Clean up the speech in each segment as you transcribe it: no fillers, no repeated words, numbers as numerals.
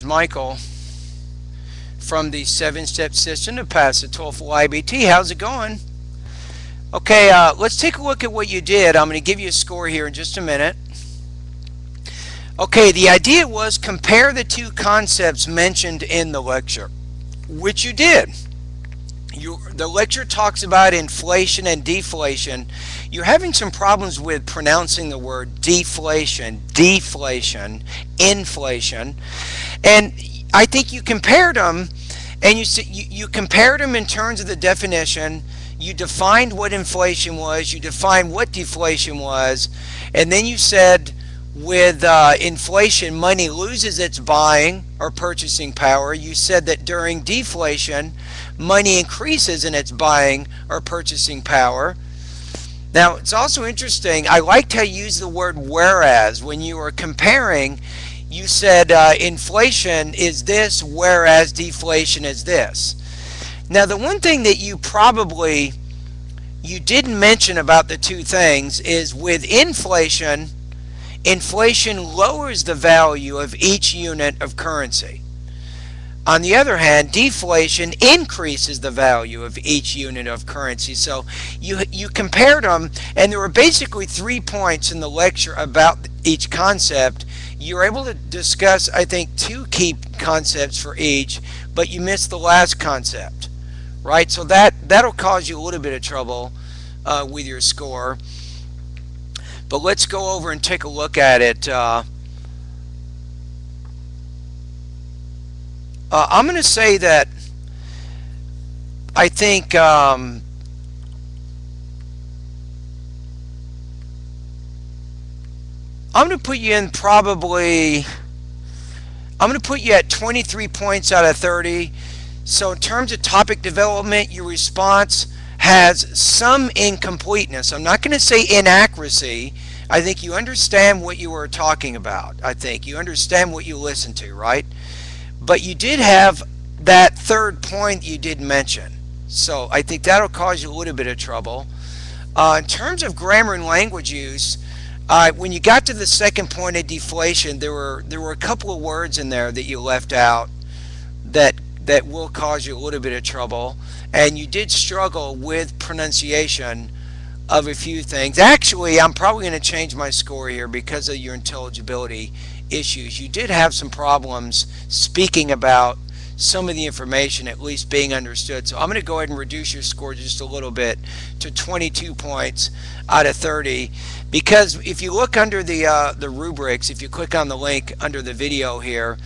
Michael from the 7-step system to pass the TOEFL IBT. How's it going? Okay, let's take a look at what you did. I'm going to give you a score here in just a minute. Okay, the idea was compare the two concepts mentioned in the lecture, which you did. The lecture talks about inflation and deflation. You're having some problems with pronouncing the word deflation, deflation, inflation, and I think you compared them, and you compared them in terms of the definition. You defined what inflation was, you defined what deflation was, and then you said with inflation, money loses its buying or purchasing power. You said that during deflation, money increases in its buying or purchasing power. Now, it's also interesting, I liked how you used the word whereas. When you were comparing, you said inflation is this, whereas deflation is this. Now, the one thing that you didn't mention about the two things is with inflation, inflation lowers the value of each unit of currency. On the other hand, deflation increases the value of each unit of currency. So you compared them, and there were basically 3 points in the lecture about each concept. You were able to discuss, I think, 2 key concepts for each, but you missed the last concept, right? So that'll cause you a little bit of trouble with your score. But let's go over and take a look at it. I'm going to say that I think I'm going to put you in probably, I'm going to put you at 23 points out of 30. So in terms of topic development, your response has some incompleteness. I'm not going to say inaccuracy. I think you understand what you were talking about. I think you understand what you listened to, right? But you did have that third point you did mention. So I think that'll cause you a little bit of trouble. In terms of grammar and language use, when you got to the second point of deflation, there were a couple of words in there that you left out that will cause you a little bit of trouble. And you did struggle with pronunciation of a few things. Actually, I'm probably going to change my score here because of your intelligibility issues. You did have some problems speaking about some of the information at least being understood. So I'm going to go ahead and reduce your score just a little bit to 22 points out of 30, because if you look under the rubrics, if you click on the link under the video here,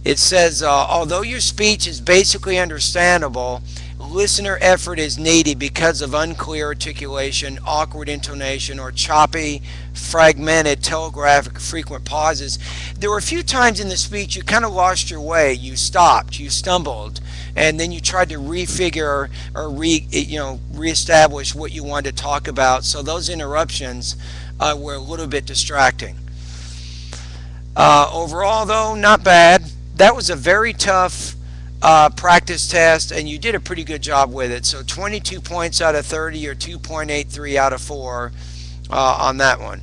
it says although your speech is basically understandable, listener effort is needed because of unclear articulation, awkward intonation, or choppy, fragmented, telegraphic, frequent pauses. There were a few times in the speech you kind of lost your way. You stopped, you stumbled, and then you tried to refigure or reestablish what you wanted to talk about. So those interruptions were a little bit distracting. Overall, though, not bad. That was a very tough practice test, and you did a pretty good job with it. So 22 points out of 30, or 2.83 out of 4 on that one.